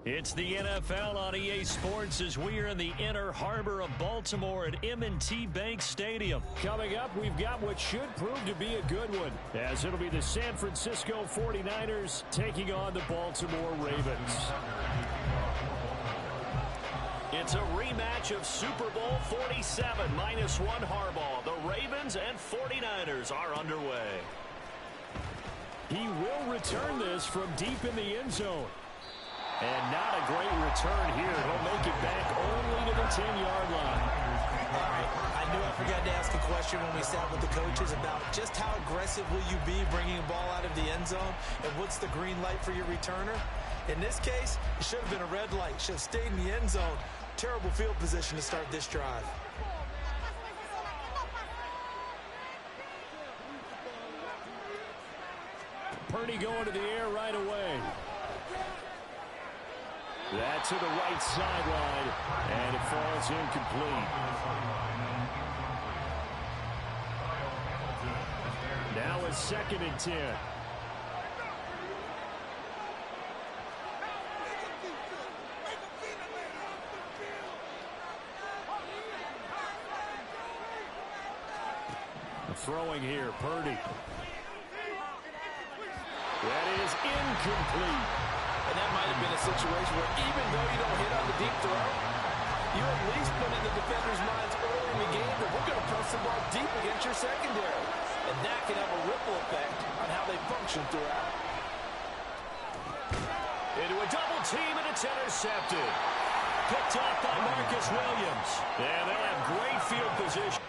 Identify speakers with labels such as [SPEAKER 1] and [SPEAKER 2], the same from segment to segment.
[SPEAKER 1] It's the NFL on EA Sports as we are in the inner harbor of Baltimore at M&T Bank Stadium. Coming up, we've got what should prove to be a good one, as it'll be the San Francisco 49ers taking on the Baltimore Ravens. It's a rematch of Super Bowl 47 -1 Harbaugh. The Ravens and 49ers are underway. He will return this from deep in the end zone. And not a great return here. He'll make it back only to the 10-yard line.
[SPEAKER 2] All right, I knew I forgot to ask a question when we sat with the coaches about just how aggressive will you be bringing a ball out of the end zone, and what's the green light for your returner? In this case, it should have been a red light. Should have stayed in the end zone. Terrible field position to start this drive.
[SPEAKER 1] Purdy going to the air right away. That's to the right sideline, and it falls incomplete. Now it's 2nd and 10. Throwing here, Purdy. That is incomplete.
[SPEAKER 2] And that might have been a situation where even though you don't hit on the deep throw, you at least put in the defender's minds early in the game that we're going to press the ball deep against your secondary. And that can have a ripple effect on how they function throughout.
[SPEAKER 1] Into a double team, and it's intercepted. Picked off by Marcus Williams. And they have great field position.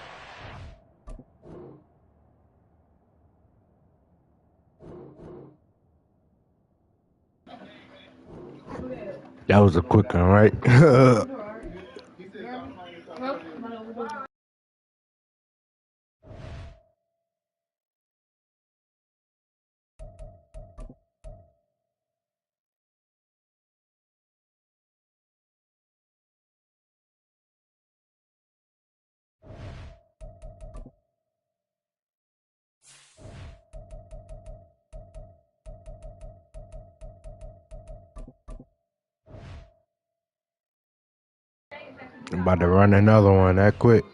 [SPEAKER 3] That was a quick one, right? I'm about to run another one that quick.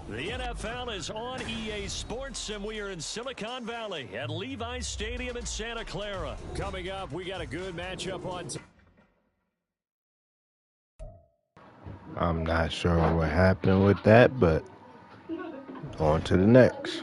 [SPEAKER 1] The NFL is on EA Sports, and we are in Silicon Valley at Levi's Stadium in Santa Clara. Coming up, we got a good matchup on.
[SPEAKER 3] I'm not sure what happened with that, but on to the next.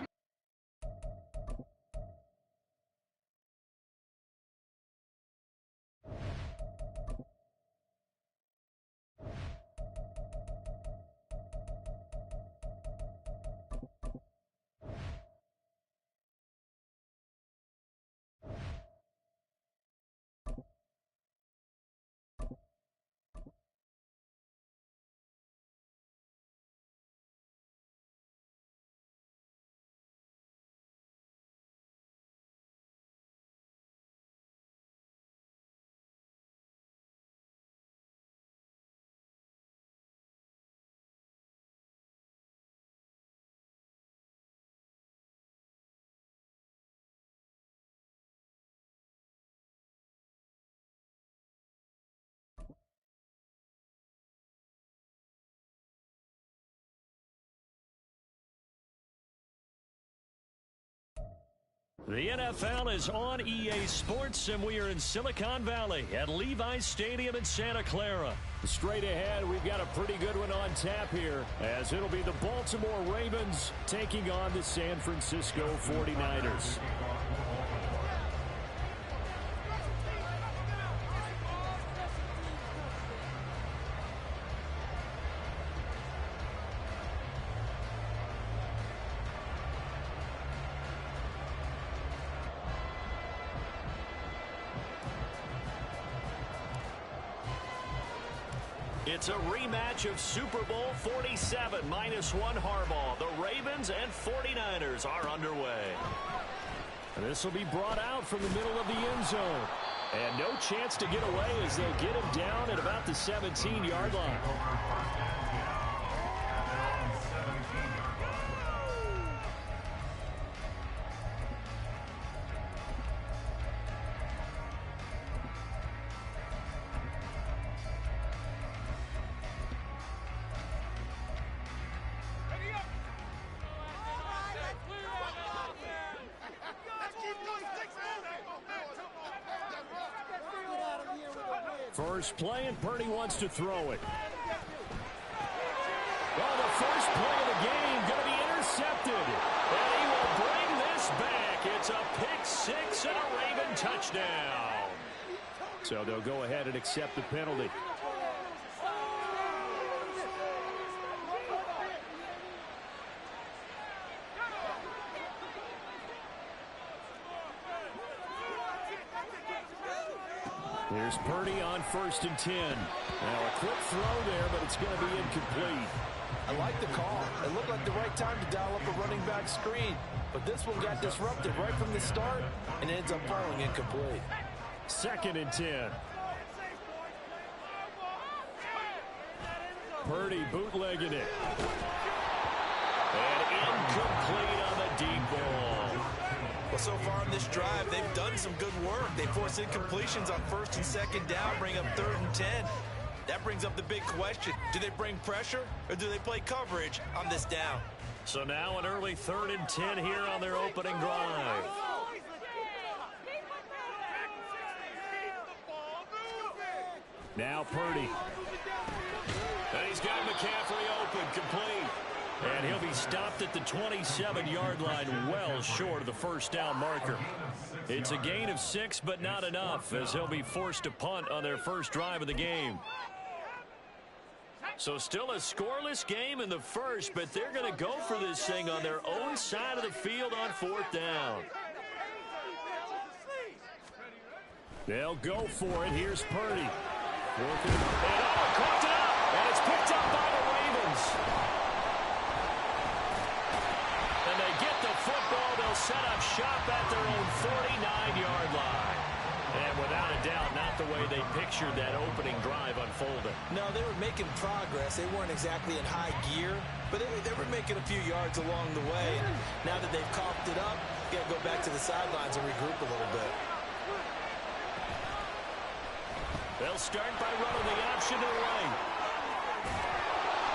[SPEAKER 1] The NFL is on EA Sports, and we are in Silicon Valley at Levi's Stadium in Santa Clara. Straight ahead, we've got a pretty good one on tap here, as it'll be the Baltimore Ravens taking on the San Francisco 49ers. It's a rematch of Super Bowl 47 -1 Harbaugh. The Ravens and 49ers are underway. This will be brought out from the middle of the end zone. And no chance to get away as they'll get him down at about the 17-yard line. First play, and Purdy wants to throw it. Well, the first play of the game going to be intercepted. And he will bring this back. It's a pick-6 and a Raven touchdown. So they'll go ahead and accept the penalty. Here's Purdy on 1st and 10. Now a quick throw there, but it's going to be incomplete.
[SPEAKER 2] I like the call. It looked like the right time to dial up a running back screen. But this one got disrupted right from the start and ends up falling incomplete.
[SPEAKER 1] 2nd and 10. Purdy bootlegging it. And incomplete on the deep ball.
[SPEAKER 2] Well, so far on this drive, they've done some good work. They force incompletions on 1st and 2nd down, bring up 3rd and 10. That brings up the big question. Do they bring pressure or do they play coverage on this down?
[SPEAKER 1] So now an early 3rd and 10 here on their opening drive. Now Purdy. And he's got McCaffrey open, complete. And he'll be stopped at the 27-yard line, well short of the first down marker. It's a gain of 6, but not enough, as he'll be forced to punt on their first drive of the game. So still a scoreless game in the first, but they're going to go for this thing on their own side of the field on 4th down. They'll go for it. Here's Purdy. Caught it up, and it's picked up by the Ravens. And they get the football. They'll set up shop at their own 49-yard line. And without a doubt, not the way they pictured that opening drive unfolding.
[SPEAKER 2] No, they were making progress. They weren't exactly in high gear, but they were making a few yards along the way. And now that they've coughed it up, you got to go back to the sidelines and regroup a little bit.
[SPEAKER 1] They'll start by running the option to the right.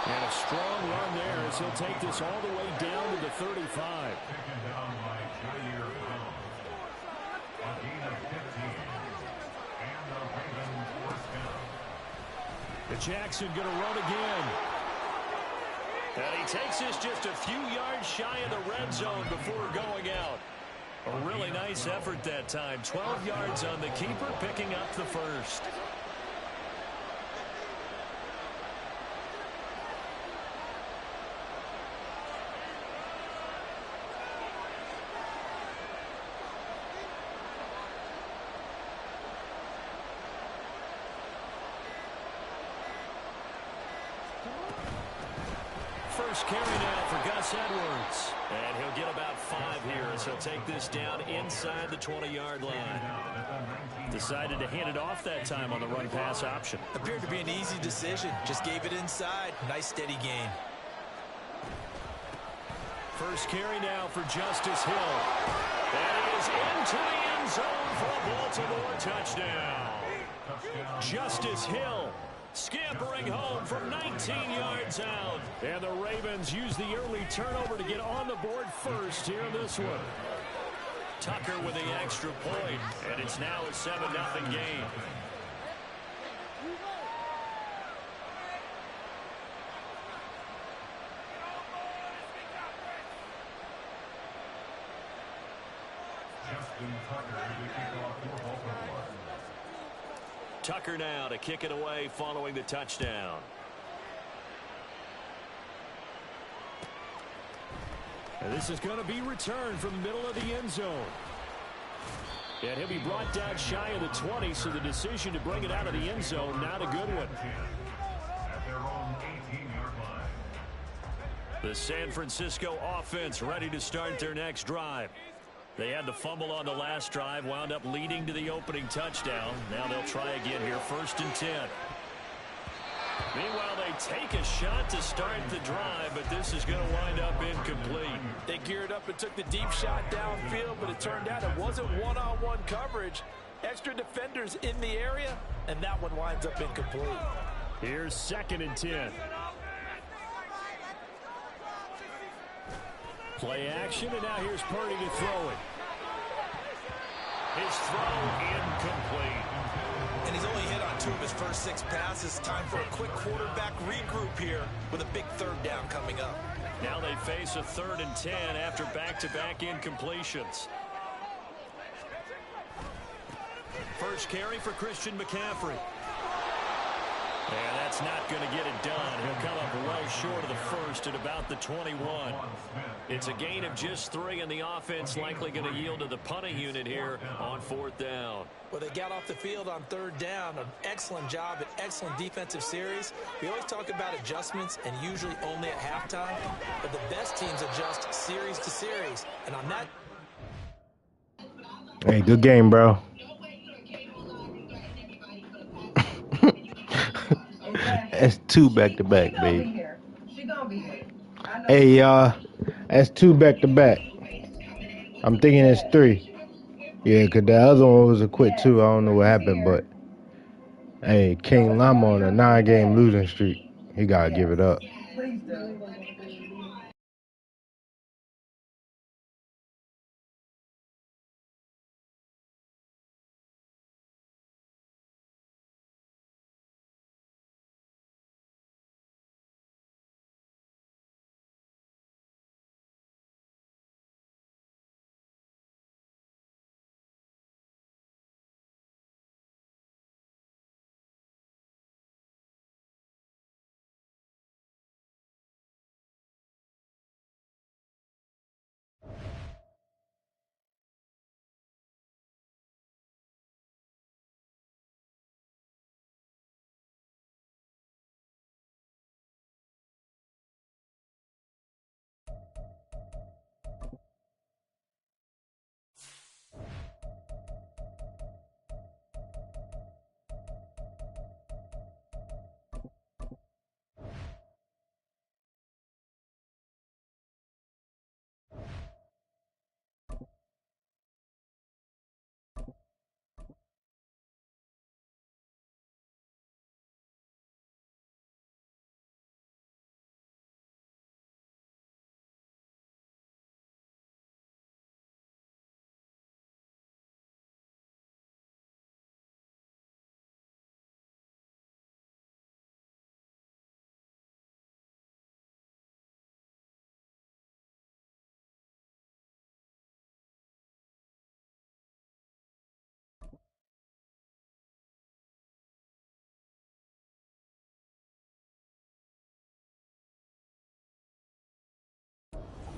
[SPEAKER 1] And a strong run there as he'll take this all the way down to the 35. The Jackson going to run again. And he takes this just a few yards shy of the red zone before going out. A really nice effort that time. 12 yards on the keeper, picking up the first. First carry now for Gus Edwards. And he'll get about 5 here as he'll take this down inside the 20-yard line. Decided to hand it off that time on the run-pass option.
[SPEAKER 2] Appeared to be an easy decision. Just gave it inside. Nice steady gain.
[SPEAKER 1] First carry now for Justice Hill. And he is into the end zone for a Baltimore touchdown. Justice Hill scampering home from 19 yards out. And the Ravens use the early turnover to get on the board first here in this one. Tucker with the extra point, and it's now a 7-0 game. Tucker now to kick it away following the touchdown. And this is going to be returned from the middle of the end zone. And he'll be brought down shy of the 20, so the decision to bring it out of the end zone, not a good one. The San Francisco offense ready to start their next drive. They had the fumble on the last drive, wound up leading to the opening touchdown. Now they'll try again here, 1st and 10. Meanwhile, they take a shot to start the drive, but this is going to wind up incomplete.
[SPEAKER 2] They geared up and took the deep shot downfield, but it turned out it wasn't one-on-one coverage. Extra defenders in the area, and that one winds up incomplete.
[SPEAKER 1] Here's 2nd and 10. Play action, and now here's Purdy to throw it. His throw incomplete.
[SPEAKER 2] And he's only hit on 2 2 of his first 6 passes. Time for a quick quarterback regroup here with a big 3rd down coming up.
[SPEAKER 1] Now they face a 3rd and 10 after back-to-back incompletions. First carry for Christian McCaffrey. And that's not going to get it done. He'll come up well short of the first at about the 21. It's a gain of just 3, and the offense likely going to yield to the punting unit here on 4th down.
[SPEAKER 2] Well, they got off the field on 3rd down. An excellent job, an excellent defensive series. We always talk about adjustments, and usually only at halftime. But the best teams adjust series to series. And on that...
[SPEAKER 3] Hey, good game, bro. That's 2 back-to-back, baby. Hey, y'all. That's 2 back-to-back. I'm thinking it's 3. Yeah, because the other one was a quick 2. I don't know what happened, but hey, King Lama on a 9-game losing streak. He got to give it up.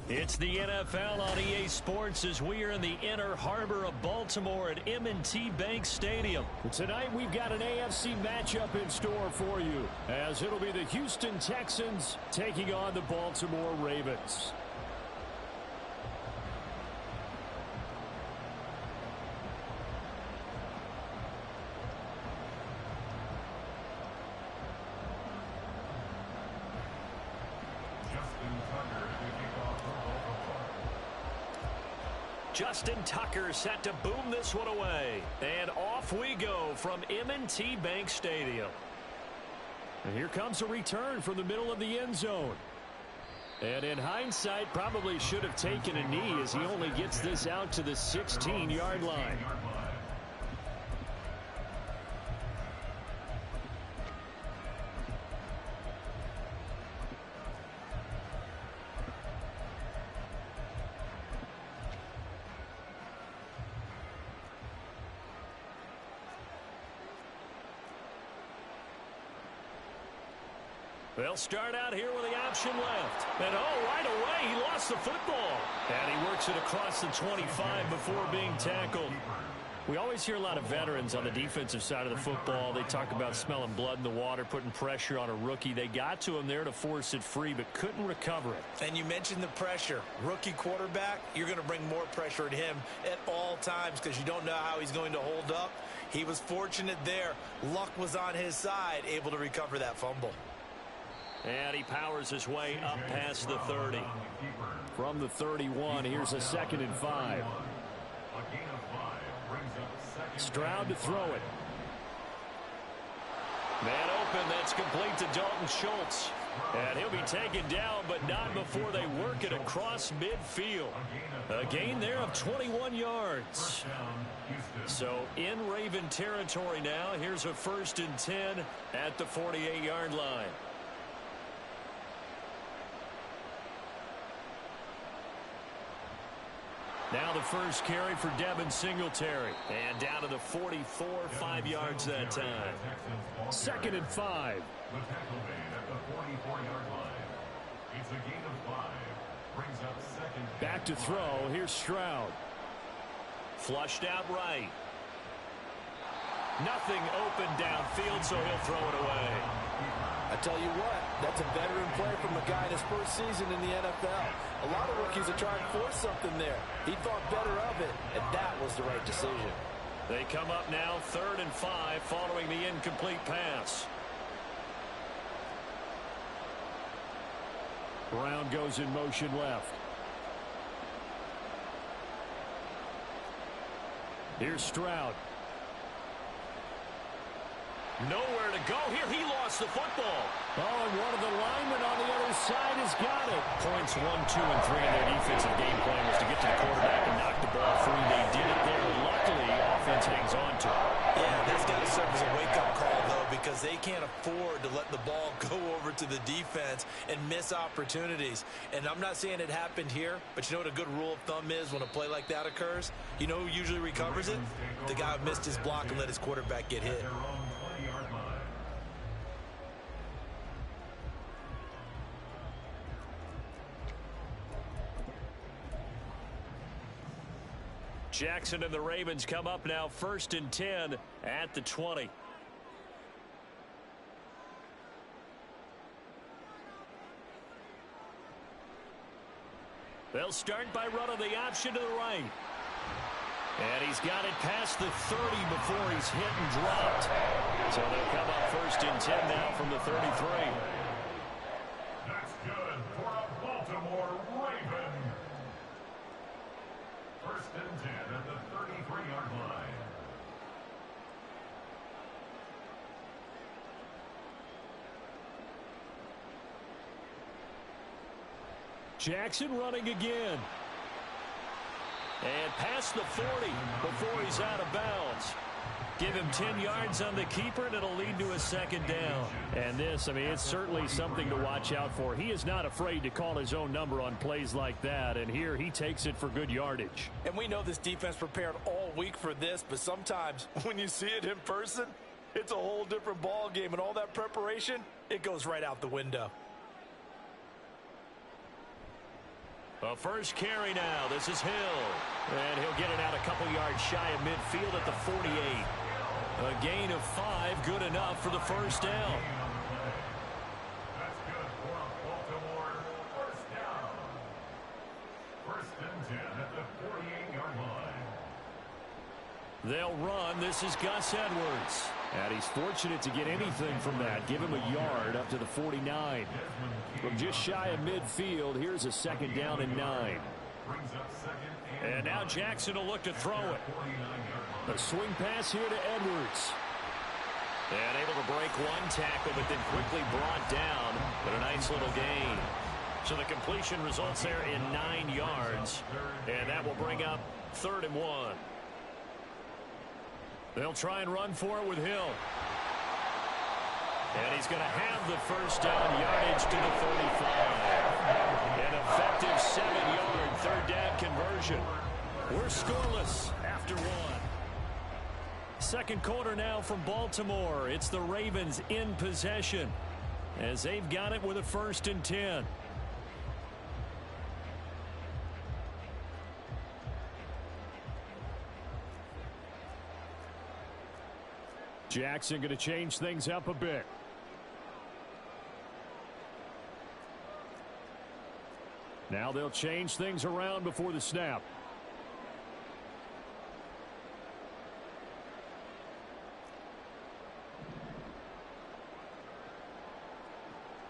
[SPEAKER 1] It's the NFL on EA Sports as we are in the inner harbor of Baltimore at M&T Bank Stadium. Tonight we've got an AFC matchup in store for you, as it'll be the Houston Texans taking on the Baltimore Ravens. Justin Tucker set to boom this one away. And off we go from M&T Bank Stadium. And here comes a return from the middle of the end zone. And in hindsight, probably should have taken a knee as he only gets this out to the 16-yard line. They'll start out here with the option left. And right away, he lost the football. And he works it across the 25 before being tackled. We always hear a lot of veterans on the defensive side of the football. They talk about smelling blood in the water, putting pressure on a rookie. They got to him there to force it free, but couldn't recover it.
[SPEAKER 2] And you mentioned the pressure. Rookie quarterback, you're going to bring more pressure at him at all times because you don't know how he's going to hold up. He was fortunate there. Luck was on his side, able to recover that fumble.
[SPEAKER 1] And he powers his way up past the 30. From the 31, here's a 2nd and 5. Stroud to throw it. Man open, that's complete to Dalton Schultz. And he'll be taken down, but not before they work it across midfield. A gain there of 21 yards. So in Raven territory now, here's a 1st and 10 at the 48-yard line. Now the first carry for Devin Singletary. And down to the 44, 5 yards that time. 2nd and 5. Back to throw. Here's Stroud. Flushed out right. Nothing open downfield, so he'll throw it away.
[SPEAKER 2] I tell you what, that's a veteran play from a guy in his first season in the NFL. A lot of rookies are trying to force something there. He thought better of it, and that was the right decision.
[SPEAKER 1] They come up now 3rd and 5 following the incomplete pass. Brown goes in motion left. Here's Stroud. Nowhere to go here. He lost the football. Oh, and one of the linemen on the other side has got it. Points 1, 2, and 3 in their defensive game plan was to get to the quarterback and knock the ball free. They did it there. Luckily, offense hangs on to it.
[SPEAKER 2] Yeah, that's got to serve as a wake-up call, though, because they can't afford to let the ball go over to the defense and miss opportunities. And I'm not saying it happened here, but you know what a good rule of thumb is when a play like that occurs? You know who usually recovers it? The guy who missed his block and let his quarterback get hit.
[SPEAKER 1] Jackson and the Ravens come up now 1st and 10 at the 20. They'll start by running the option to the right. And he's got it past the 30 before he's hit and dropped. So they'll come up 1st and 10 now from the 33.
[SPEAKER 4] That's good for a Baltimore Raven. 1st and 10 at the 33-yard line.
[SPEAKER 1] Jackson running again. And past the 40 before he's out of bounds. Give him 10 yards on the keeper, and it'll lead to a 2nd down. And this, I mean, it's certainly something to watch out for. He is not afraid to call his own number on plays like that, and here he takes it for good yardage.
[SPEAKER 2] And we know this defense prepared all week for this, but sometimes when you see it in person, it's a whole different ball game, and all that preparation, it goes right out the window.
[SPEAKER 1] A first carry now. This is Hill. And he'll get it out a couple yards shy of midfield at the 48. A gain of 5, good enough for the 1st down.
[SPEAKER 4] That's good for a Baltimore 1st down. 1st and 10 at the 48-yard line.
[SPEAKER 1] They'll run. This is Gus Edwards. And he's fortunate to get anything from that. Give him a yard up to the 49. From just shy of midfield, here's a 2nd down and 9. And now Jackson will look to throw it. A swing pass here to Edwards. And able to break one tackle, but then quickly brought down. But a nice little gain. So the completion results there in 9 yards. And that will bring up 3rd and 1. They'll try and run for it with Hill. And he's going to have the 1st down, yardage to the 35. An effective 7-yard 3rd down conversion. We're scoreless after 1. 2nd quarter now from Baltimore. It's the Ravens in possession as they've got it with a 1st and 10. Jackson going to change things up a bit. Now they'll change things around before the snap.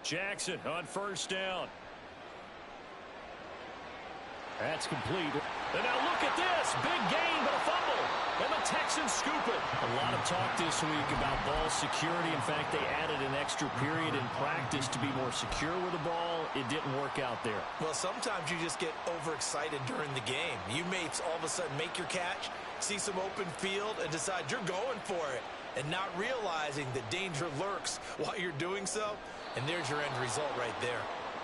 [SPEAKER 1] Jackson on 1st down. That's complete. And now look at this. Big gain, but a fumble. And the Texans scoop it. A lot of talk this week about ball security. In fact, they added an extra period in practice to be more secure with the ball. It didn't work out there.
[SPEAKER 2] Well, sometimes you just get overexcited during the game. You may all of a sudden make your catch, see some open field, and decide you're going for it, and not realizing the danger lurks while you're doing so. And there's your end result right there.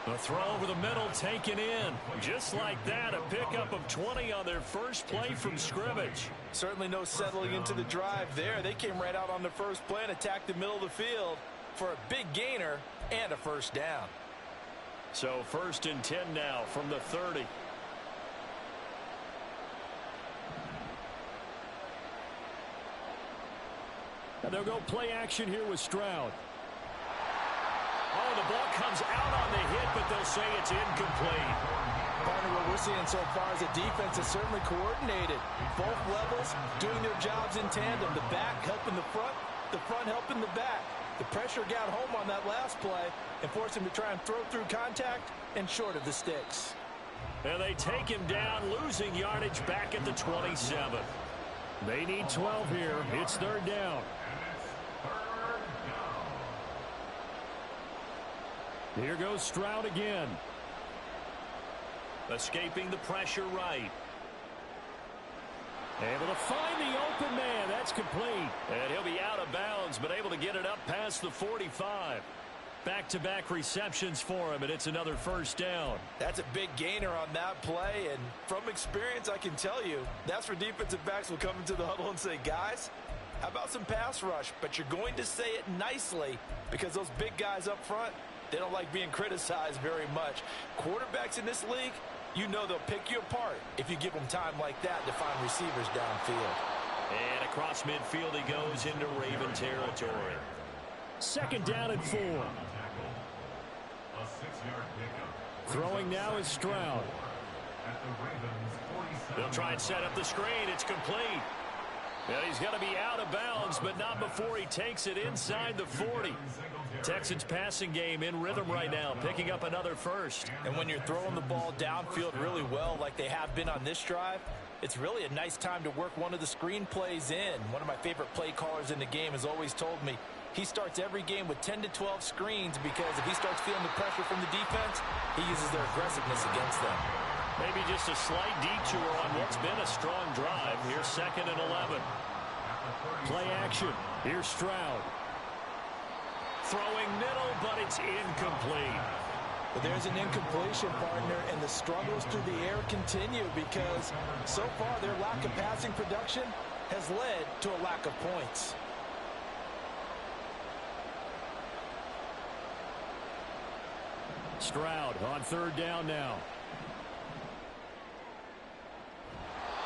[SPEAKER 1] A throw over the middle taken in. Just like that, a pickup of 20 on their first play from scrimmage.
[SPEAKER 2] Certainly no settling into the drive there. They came right out on the first play and attacked the middle of the field for a big gainer and a first down.
[SPEAKER 1] So 1st and 10 now from the 30. And they'll go play action here with Stroud. Oh, the ball comes out on the hit, but they'll say it's incomplete.
[SPEAKER 2] Partner, what we're seeing so far is a defense is certainly coordinated. Both levels doing their jobs in tandem. The back helping the front helping the back. The pressure got home on that last play and forced him to try and throw through contact and short of the sticks.
[SPEAKER 1] And they take him down, losing yardage back at the 27. They need 12 here. It's 3rd down. Here goes Stroud again. Escaping the pressure right. Able to find the open man. That's complete. And he'll be out of bounds, but able to get it up past the 45. Back-to-back receptions for him, and it's another first down.
[SPEAKER 2] That's a big gainer on that play, and from experience, I can tell you, that's where defensive backs will come into the huddle and say, guys, how about some pass rush? But you're going to say it nicely because those big guys up front, they don't like being criticized very much. Quarterbacks in this league, you know they'll pick you apart if you give them time like that to find receivers downfield.
[SPEAKER 1] And across midfield he goes into Raven territory. 2nd down and 4. Throwing now is Stroud. They'll try and set up the screen. It's complete. And he's going to be out of bounds, but not before he takes it inside the 40. Texans passing game in rhythm right now, picking up another first.
[SPEAKER 2] And when you're throwing the ball downfield really well like they have been on this drive, it's really a nice time to work one of the screen plays in. One of my favorite play callers in the game has always told me he starts every game with 10 to 12 screens because if he starts feeling the pressure from the defense, he uses their aggressiveness against them.
[SPEAKER 1] Maybe just a slight detour on what's been a strong drive. Here's 2nd and 11. Play action. Here's Stroud. Throwing middle, but it's incomplete.
[SPEAKER 2] But there's an incompletion, partner, and the struggles through the air continue because so far their lack of passing production has led to a lack of points.
[SPEAKER 1] Stroud on 3rd down now.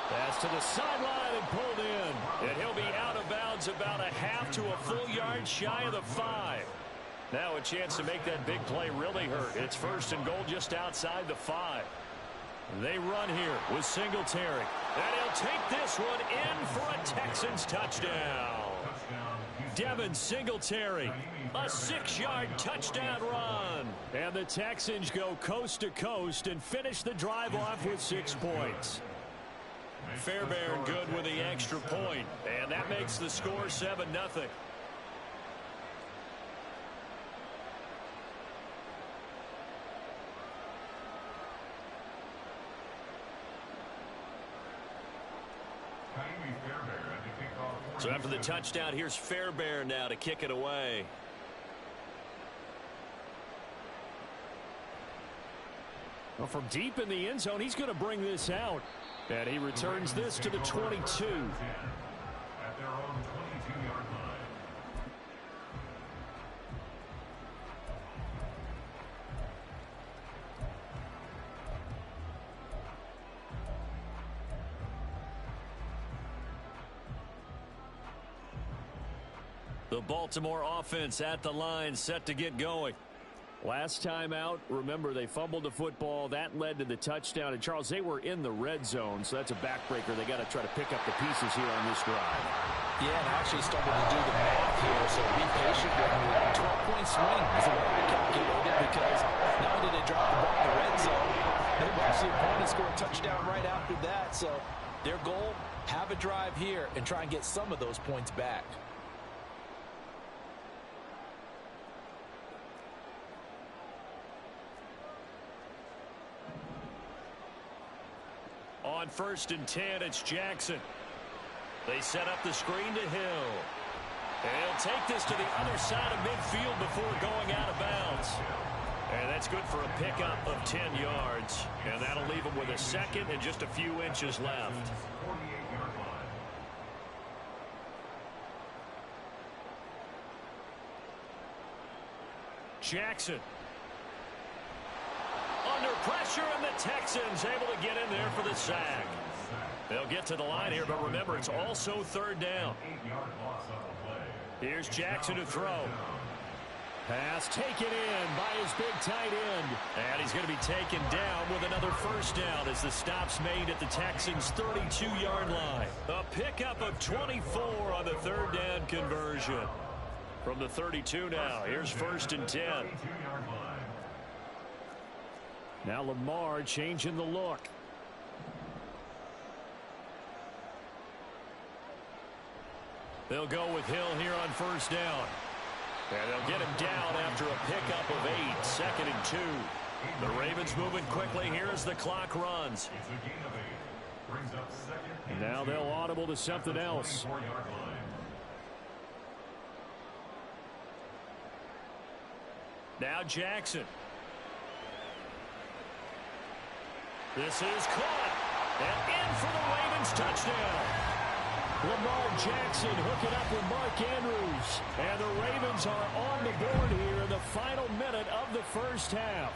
[SPEAKER 1] Pass to the sideline and pulled in. And he'll be out of bounds about a half to a full yard shy of the 5. Now a chance to make that big play really hurt. It's 1st and goal just outside the 5. They run here with Singletary. And he'll take this one in for a Texans touchdown. Devin Singletary, a 6-yard touchdown run. And the Texans go coast to coast and finish the drive off with 6 points. Fairbairn good with the extra point, and that makes the score 7-0. So after the touchdown, here's Fairbairn now to kick it away. Well, from deep in the end zone, he's going to bring this out. And he returns this to the 22.
[SPEAKER 4] At their own 22-yard line.
[SPEAKER 1] The Baltimore offense at the line, set to get going. Last time out, remember, they fumbled the football. That led to the touchdown. And, Charles, they were in the red zone, so that's a backbreaker. They got to try to pick up the pieces here on this drive.
[SPEAKER 2] Yeah, and I actually started to do the math here, so be patient with me. 12-point swing is the way I calculated because not only did they drop the ball in the red zone, they've also the opponent score a touchdown right after that. So their goal, have a drive here and try and get some of those points back.
[SPEAKER 1] On 1st and 10, it's Jackson. They set up the screen to Hill. And he'll take this to the other side of midfield before going out of bounds. And that's good for a pickup of 10 yards. And that'll leave him with a second and just a few inches left. Jackson. Under pressure, and the Texans able to get in there for the sack. They'll get to the line here, but remember, it's also 3rd down. Here's Jackson to throw. Pass taken in by his big tight end. And he's going to be taken down with another 1st down as the stop's made at the Texans' 32-yard line. A pickup of 24 on the 3rd down conversion. From the 32 now, here's 1st and 10. Now Lamar changing the look. They'll go with Hill here on 1st down. And they'll get him down after a pickup of 8, 2nd and 2. The Ravens moving quickly here as the clock runs. And now they'll audible to something else. Now Jackson. This is caught. And in for the Ravens touchdown. Lamar Jackson hooking up with Mark Andrews. And the Ravens are on the board here in the final minute of the 1st half.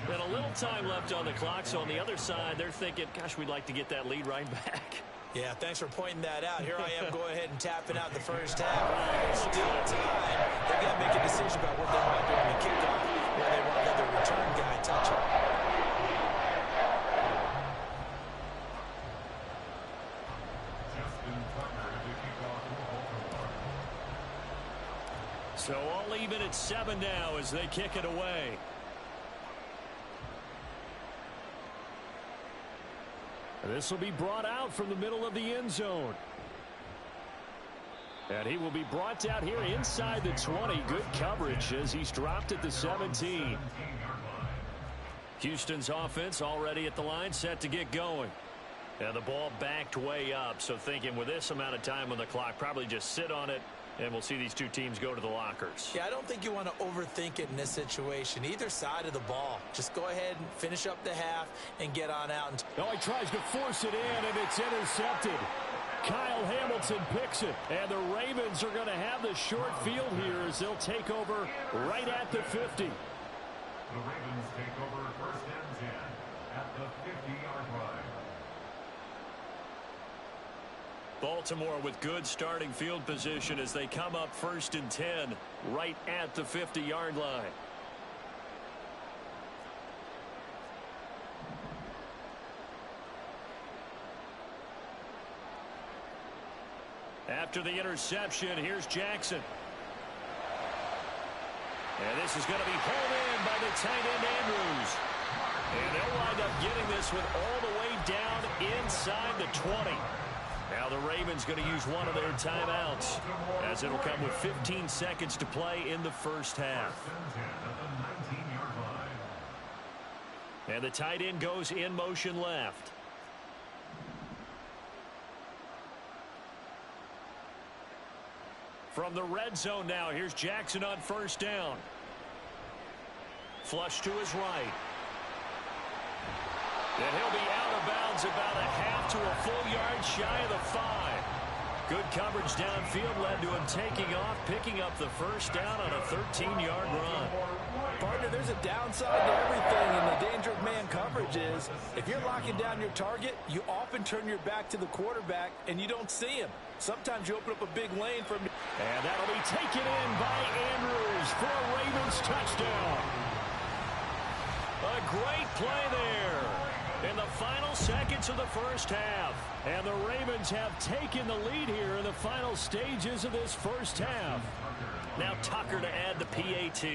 [SPEAKER 1] And a little time left on the clock, so on the other side, they're thinking, gosh, we'd like to get that lead right back.
[SPEAKER 2] Yeah, thanks for pointing that out. Here I am going ahead and tapping out the 1st half. There's still time. They've got to make a decision about what they want to do on the kickoff, where they want to let their return guy touch it.
[SPEAKER 1] So all even at 7 now as they kick it away. This will be brought out from the middle of the end zone. And he will be brought down here inside the 20. Good coverage as he's dropped at the 17. Houston's offense already at the line, set to get going. And the ball backed way up, so thinking with this amount of time on the clock, probably just sit on it, and we'll see these two teams go to the lockers.
[SPEAKER 2] Yeah, I don't think you want to overthink it in this situation. Either side of the ball. Just go ahead and finish up the half and get on out.
[SPEAKER 1] Oh, he tries to force it in, and it's intercepted. Kyle Hamilton picks it, and the Ravens are going to have the short field here as they'll take over right at the 50.
[SPEAKER 4] The Ravens take over 1st and 10 at the 50-yard line.
[SPEAKER 1] Baltimore with good starting field position as they come up 1st and 10 right at the 50-yard line. After the interception, here's Jackson. And this is going to be hauled in by the tight end Andrews. And they'll wind up getting this one all the way down inside the 20. Now the Ravens going to use one of their timeouts as it'll come with 15 seconds to play in the 1st half. And the tight end goes in motion left. From the red zone now, here's Jackson on 1st down. Flush to his right. And he'll be out of bounds about a half to a full yard shy of the 5. Good coverage downfield led to him taking off, picking up the 1st down on a 13-yard run.
[SPEAKER 2] Partner, there's a downside to everything, and the danger of man coverage is if you're locking down your target, you often turn your back to the quarterback and you don't see him. Sometimes you open up a big lane from...
[SPEAKER 1] And that'll be taken in by Andrews for a Ravens touchdown. A great play there in the final seconds of the 1st half. And the Ravens have taken the lead here in the final stages of this 1st half. Now Tucker to add the PAT.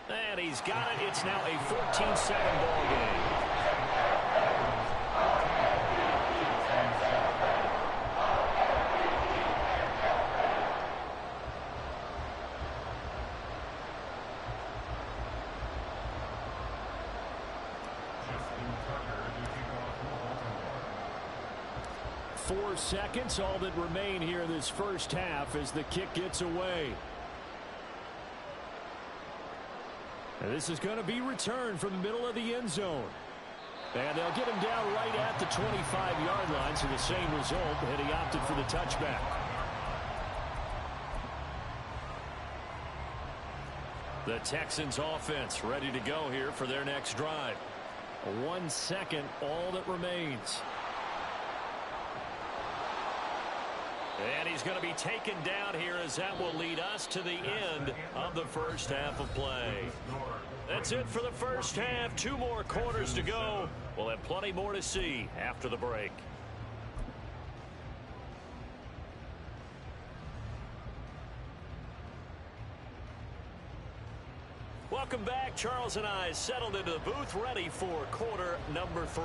[SPEAKER 1] And he's got it. It's now a 14-7 ball game. Four seconds, all that remain here in this first half as the kick gets away. And this is going to be returned from the middle of the end zone. And they'll get him down right at the 25-yard line, so the same result, and he opted for the touchback. The Texans offense ready to go here for their next drive. 1 second, all that remains. And he's going to be taken down here as that will lead us to the end of the first half of play. That's it for the first half. 2 more quarters to go. We'll have plenty more to see after the break. Welcome back. Charles and I settled into the booth ready for quarter number 3.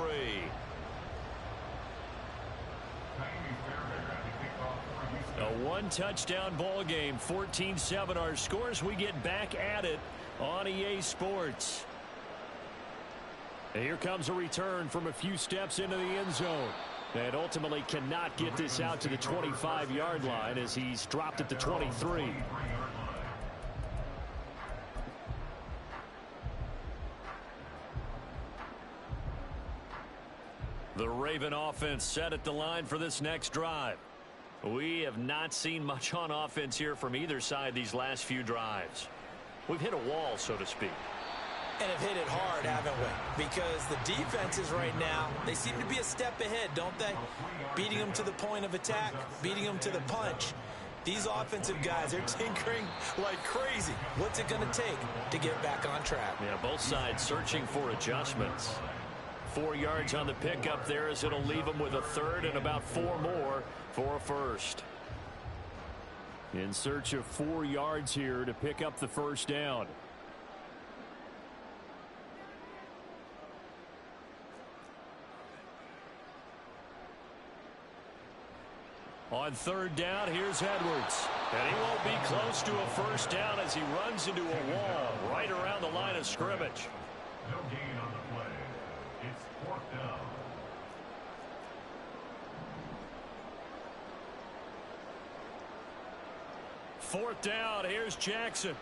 [SPEAKER 1] A 1-touchdown ball game, 14-7 our scores. We get back at it on EA Sports. And here comes a return from a few steps into the end zone. And ultimately cannot get this out to the 25-yard line as he's dropped at the 23. The Raven offense set at the line for this next drive. We have not seen much on offense here from either side these last few drives. We've hit a wall, so to speak.
[SPEAKER 2] And have hit it hard, haven't we? Because the defenses right now, they seem to be a step ahead, don't they? Beating them to the point of attack, beating them to the punch. These offensive guys, they're tinkering like crazy. What's it going to take to get back on track?
[SPEAKER 1] Yeah, both sides searching for adjustments. 4 yards on the pickup there as it'll leave them with a third and about 4 more for a first. In search of 4 yards here to pick up the first down. On third down, here's Edwards. And he won't be close to a first down as he runs into a wall right around the line of scrimmage.
[SPEAKER 4] No gain on the play. It's 4th down.
[SPEAKER 1] Fourth down, here's Jackson.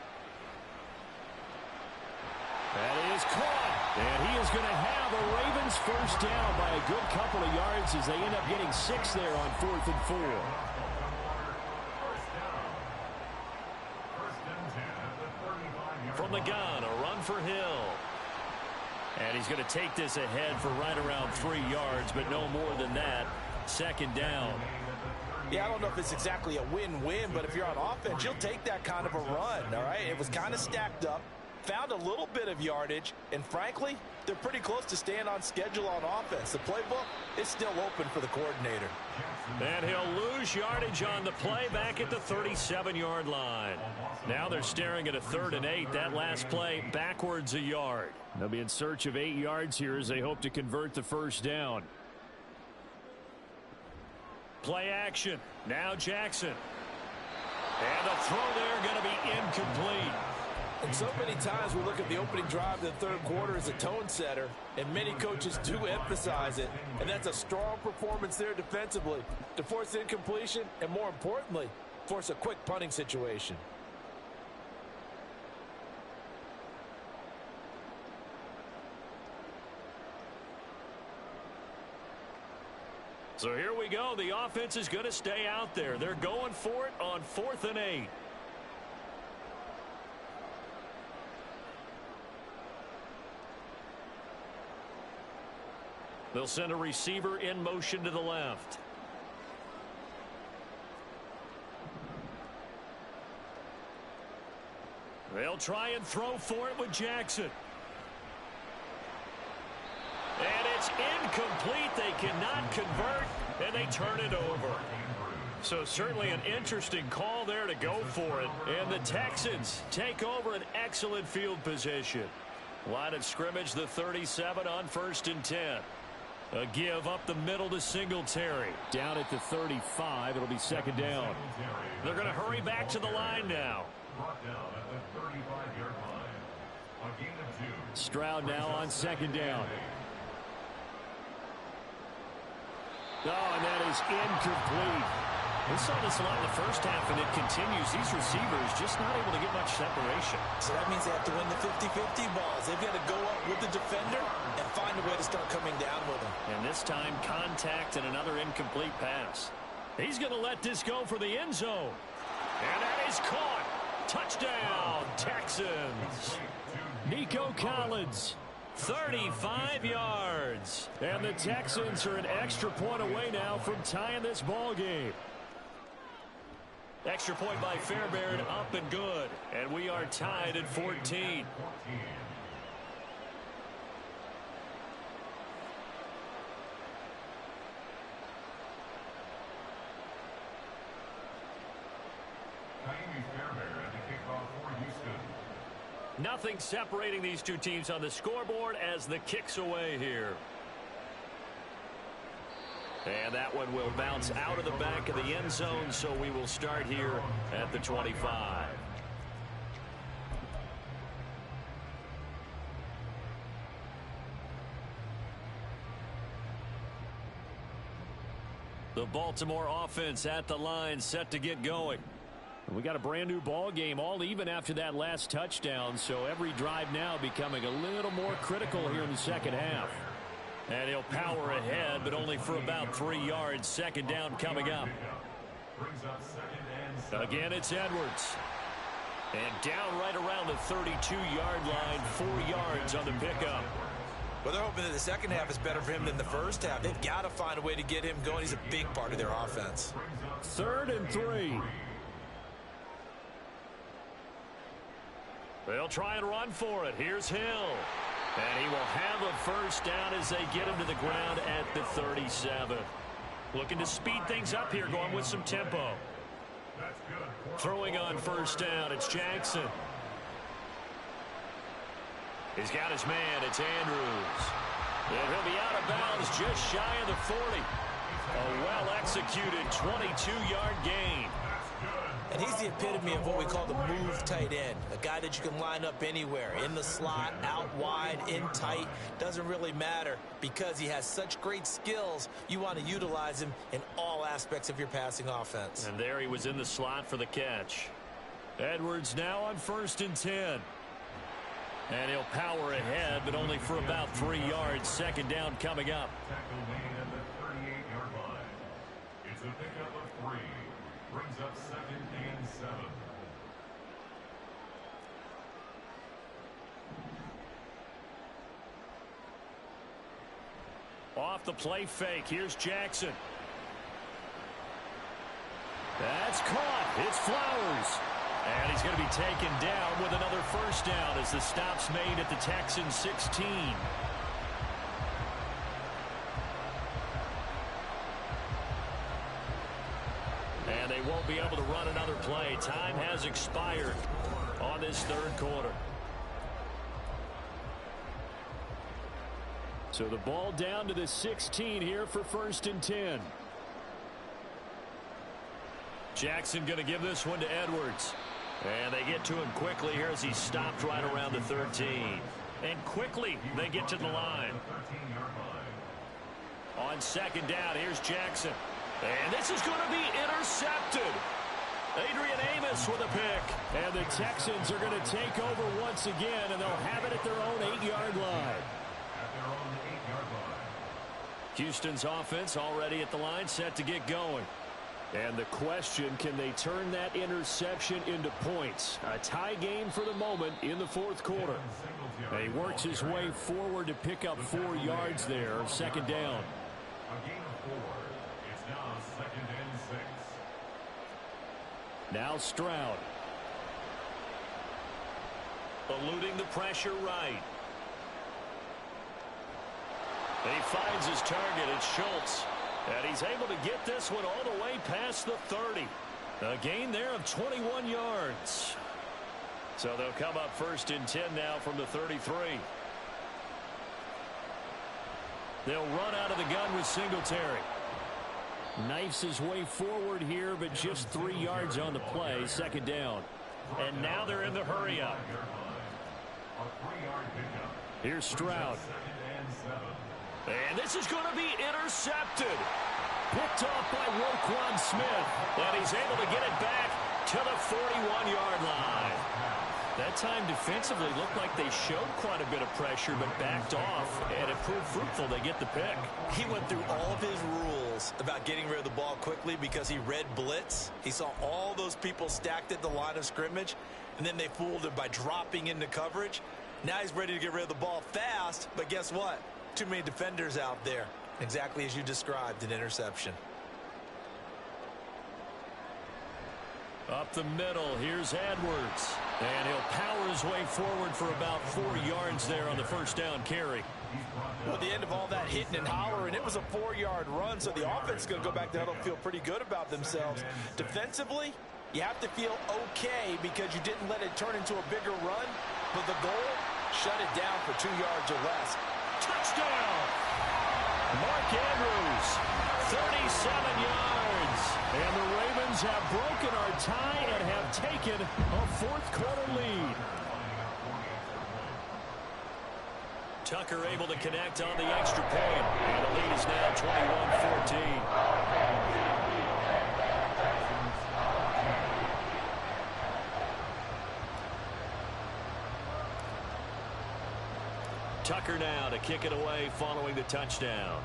[SPEAKER 1] That is caught. And he is going to have a Ravens first down by a good couple of yards as they end up getting 6 there on 4th and 4. From the gun, a run for Hill. And he's going to take this ahead for right around 3 yards, but no more than that. Second down.
[SPEAKER 2] Yeah, I don't know if it's exactly a win-win, but if you're on offense, you'll take that kind of a run, all right? It was kind of stacked up, found a little bit of yardage, and frankly, they're pretty close to staying on schedule on offense. The playbook is still open for the coordinator.
[SPEAKER 1] And he'll lose yardage on the play back at the 37-yard line. Now they're staring at a 3rd and 8. That last play backwards a yard. They'll be in search of 8 yards here as they hope to convert the first down. Play action. Now Jackson. And the throw there going to be incomplete.
[SPEAKER 2] And so many times we look at the opening drive of the third quarter as a tone setter, and many coaches do emphasize it. And that's a strong performance there defensively to force incompletion and, more importantly, force a quick punting situation.
[SPEAKER 1] So here we go. The offense is going to stay out there. They're going for it on 4th and 8. They'll send a receiver in motion to the left. They'll try and throw for it with Jackson. And it's incomplete. They cannot convert, and they turn it over. So certainly an interesting call there to go for it. And the Texans take over an excellent field position. Line of scrimmage, the 37 on 1st and 10. A give up the middle to Singletary. Down at the 35, it'll be 2nd down. They're going to hurry back to the line now.
[SPEAKER 4] Brought down at the 35-yard line. A gain of 2.
[SPEAKER 1] Stroud now on 2nd down. Oh, and that is incomplete. We saw this a lot in the first half, and it continues. These receivers just not able to get much separation.
[SPEAKER 2] So that means they have to win the 50-50 balls. They've got to go up with the defender and find a way to start coming down with him.
[SPEAKER 1] And this time, contact and another incomplete pass. He's going to let this go for the end zone. And that is caught. Touchdown, Texans. Nico Collins. 35 yards. And the Texans are an extra point away now from tying this ball game. Extra point by Fairbairn, up and good. And we are tied at 14. Nothing separating these two teams on the scoreboard as the kick's away here. And that one will bounce out of the back of the end zone, so we will start here at the 25. The Baltimore offense at the line, set to get going. We got a brand new ball game, all even after that last touchdown, so every drive now becoming a little more critical here in the second half. And he'll power ahead, but only for about 3 yards. 2nd down coming up. Again, it's Edwards. And down right around the 32-yard line, 4 yards on the pickup.
[SPEAKER 2] Well, they're hoping that the second half is better for him than the first half. They've got to find a way to get him going. He's a big part of their offense.
[SPEAKER 1] 3rd and 3. They'll try and run for it. Here's Hill. And he will have a first down as they get him to the ground at the 37. Looking to speed things up here, going with some tempo. Throwing on 1st down, it's Jackson. He's got his man, it's Andrews. And he'll be out of bounds just shy of the 40. A well-executed 22-yard gain.
[SPEAKER 2] And he's the epitome of what we call the move tight end. A guy that you can line up anywhere. In the slot, out wide, in tight. Doesn't really matter because he has such great skills. You want to utilize him in all aspects of your passing offense.
[SPEAKER 1] And there he was in the slot for the catch. Edwards now on 1st and 10. And he'll power ahead, but only for about 3 yards. 2nd down coming up.
[SPEAKER 4] Tackle made at the 38-yard line. It's a pickup of 3. Brings up 2nd and 7.
[SPEAKER 1] Off the play fake. Here's Jackson. That's caught. It's Flowers. And he's going to be taken down with another first down as the stop's made at the Texans 16. And they won't be able to run another play. Time has expired on this 3rd quarter. So the ball down to the 16 here for 1st and 10. Jackson going to give this one to Edwards. And they get to him quickly here as he stopped right around the 13. And quickly they get to the line. On 2nd down, here's Jackson. And this is going to be intercepted. Adrian Amos with a pick. And the Texans are going to take over once again, and they'll have it at their own 8-yard line. Houston's offense already at the line, set to get going. And the question, can they turn that interception into points? A tie game for the moment in the 4th quarter. And he works his way forward to pick up 4 yards there. 2nd down.
[SPEAKER 4] A gain of 4. It's now 2nd and 6.
[SPEAKER 1] Now Stroud. Eluding the pressure right. He finds his target. It's Schultz. And he's able to get this one all the way past the 30. A gain there of 21 yards. So they'll come up 1st and 10 now from the 33. They'll run out of the gun with Singletary. Knifes his way forward here, but just 3 yards on the play. 2nd down. And now they're in the hurry up. Here's Stroud. And this is going to be intercepted. Picked off by Roquan Smith. And he's able to get it back to the 41-yard line. That time defensively looked like they showed quite a bit of pressure but backed off, and it proved fruitful. They get the pick.
[SPEAKER 2] He went through all of his rules about getting rid of the ball quickly because he read blitz. He saw all those people stacked at the line of scrimmage, and then they fooled him by dropping into coverage. Now he's ready to get rid of the ball fast, but guess what? Too many defenders out there. Exactly as you described, an interception.
[SPEAKER 1] Up the middle, here's Edwards. And he'll power his way forward for about 4 yards there on the 1st down carry.
[SPEAKER 2] Well, at the end of all that hitting and hollering, it was a 4-yard run, so the offense is going to go back to huddle and feel pretty good about themselves. Defensively, you have to feel okay because you didn't let it turn into a bigger run, but the goal, shut it down for 2 yards or less.
[SPEAKER 1] Touchdown! Mark Andrews, 37 yards. And the Ravens have broken our tie and have taken a 4th quarter lead. Tucker able to connect on the extra point. And the lead is now 21-14. Tucker now to kick it away following the touchdown.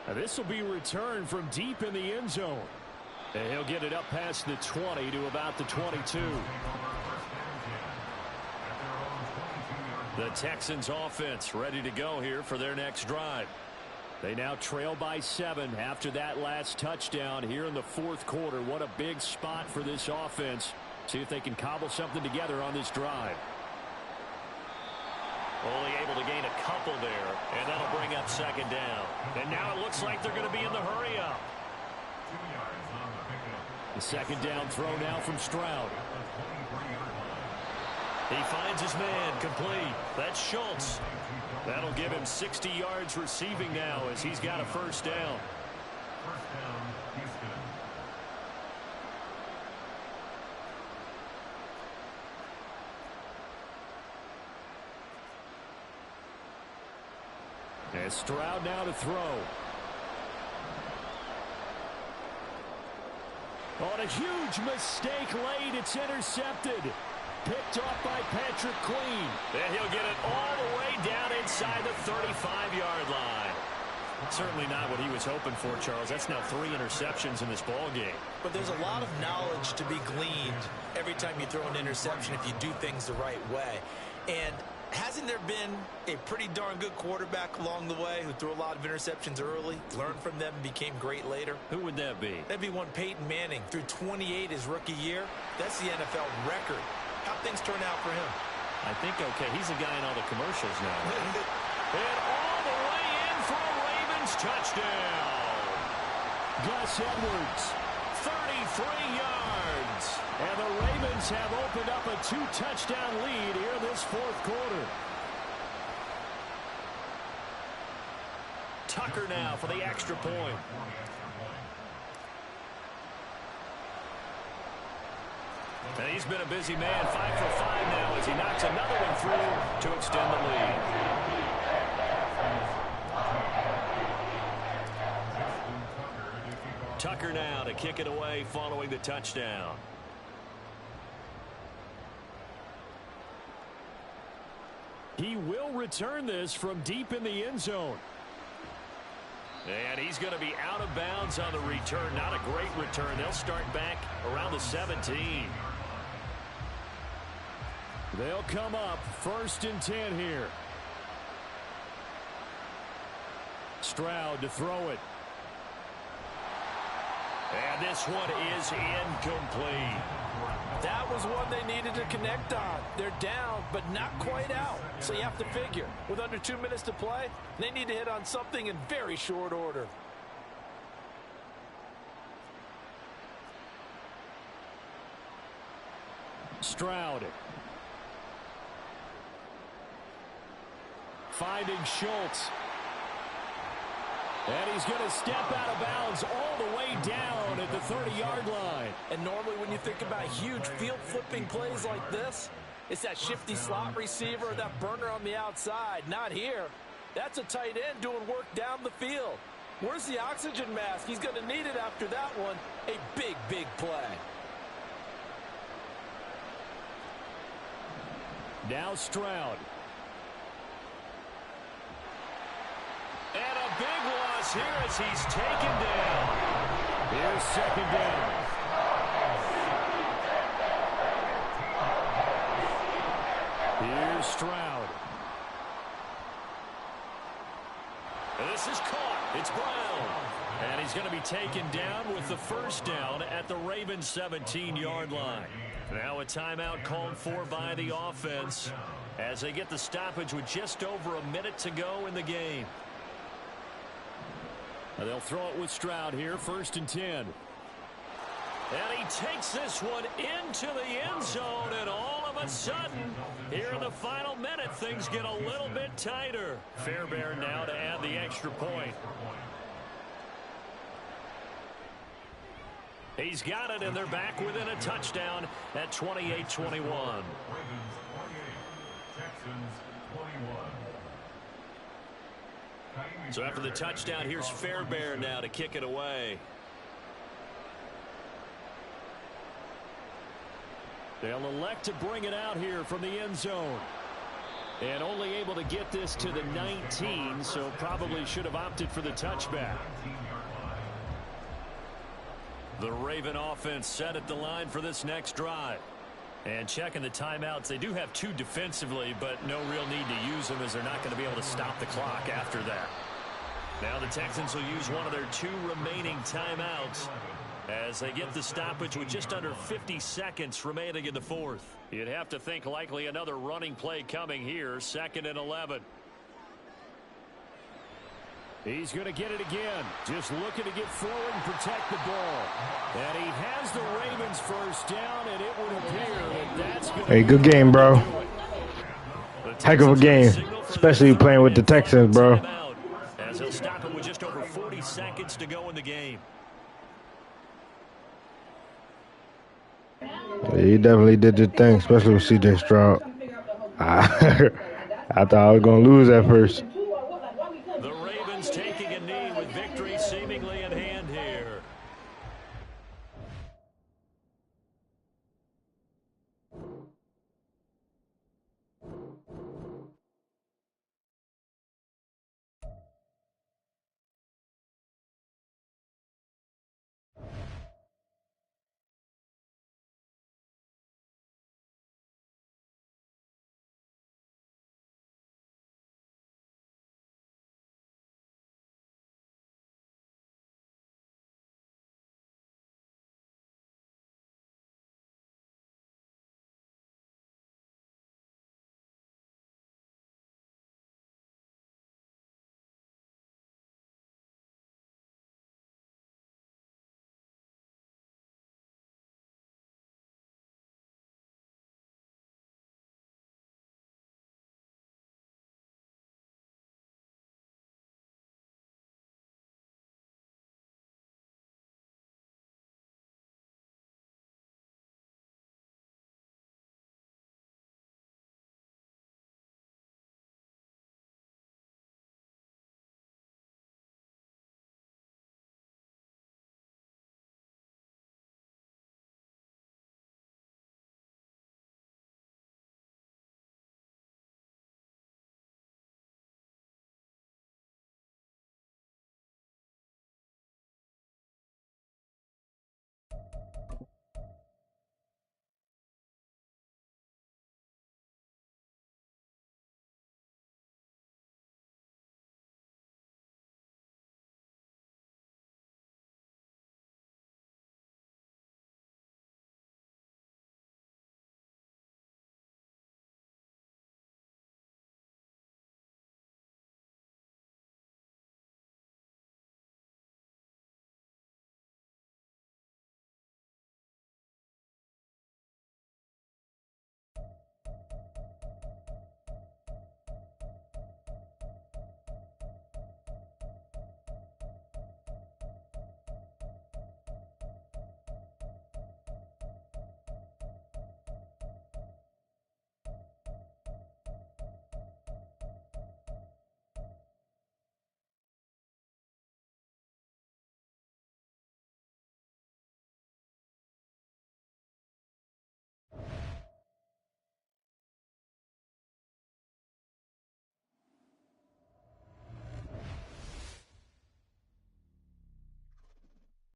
[SPEAKER 1] Now this will be returned from deep in the end zone. And he'll get it up past the 20 to about the 22. The Texans offense ready to go here for their next drive. They now trail by 7 after that last touchdown here in the 4th quarter. What a big spot for this offense. See if they can cobble something together on this drive. Only able to gain a couple there, and that'll bring up 2nd down. And now it looks like they're going to be in the hurry up. The 2nd down throw now from Stroud. He finds his man complete. That's Schultz. That'll give him 60 yards receiving now as he's got a 1st down. And Stroud now to throw. On a huge mistake late, it's intercepted. Picked off by Patrick Queen. And he'll get it all the way down inside the 35-yard line. Certainly not what he was hoping for, Charles. That's now 3 interceptions in this ball game.
[SPEAKER 2] But there's a lot of knowledge to be gleaned every time you throw an interception if you do things the right way. And hasn't there been a pretty darn good quarterback along the way who threw a lot of interceptions early, learned from them, became great later?
[SPEAKER 1] Who would that be?
[SPEAKER 2] That'd be one Peyton Manning. Threw 28 his rookie year. That's the NFL record. How'd things turn out for him?
[SPEAKER 1] I think okay. He's a guy in all the commercials now. And all the way in for a Ravens touchdown. Gus Edwards, 33 yards. And the Ravens have opened up a 2-touchdown lead here this 4th quarter. Tucker now for the extra point. And he's been a busy man, 5 for 5 now as he knocks another one through to extend the lead. Tucker now to kick it away following the touchdown. He will return this from deep in the end zone. And he's going to be out of bounds on the return. Not a great return. They'll start back around the 17. They'll come up 1st and 10 here. Stroud to throw it. And this one is incomplete.
[SPEAKER 2] That was one they needed to connect on. They're down, but not quite out. So you have to figure, with under 2 minutes to play, they need to hit on something in very short order.
[SPEAKER 1] Stroud. Finding Schultz. And he's going to step out of bounds all the way down at the 30-yard line.
[SPEAKER 2] And normally when you think about huge field-flipping plays like this, it's that shifty slot receiver or that burner on the outside. Not here. That's a tight end doing work down the field. Where's the oxygen mask? He's going to need it after that one. A big, big play.
[SPEAKER 1] Now Stroud. And a big loss here as he's taken down. Here's second down. Here's Stroud. This is caught. It's Brown. And he's going to be taken down with the first down at the Ravens' 17-yard line. Now a timeout called for by the offense as they get the stoppage with just over a minute to go in the game. And they'll throw it with Stroud here, 1st and 10. And he takes this one into the end zone, and all of a sudden, here in the final minute, things get a little bit tighter. Fairbairn now to add the extra point. He's got it, and they're back within a touchdown at 28-21. So after the touchdown, here's Fairbairn now to kick it away. They'll elect to bring it out here from the end zone. And only able to get this to the 19, so probably should have opted for the touchback. The Raven offense set at the line for this next drive. And checking the timeouts, they do have 2 defensively, but no real need to use them as they're not going to be able to stop the clock after that. Now the Texans will use one of their 2 remaining timeouts as they get the stoppage with just under 50 seconds remaining in the 4th. You'd have to think likely another running play coming here, 2nd and 11. He's going to get it again. Just looking to get forward and protect the ball. And he has the Ravens first down, and it would appear that that's going to
[SPEAKER 3] Hey, good game, bro. Heck of a game, especially playing with the Texans, bro.
[SPEAKER 1] As he'll stop it with just over 40 seconds to go in the game.
[SPEAKER 3] Yeah, he definitely did the thing, especially with C.J. Stroud. I thought I was going to lose at first.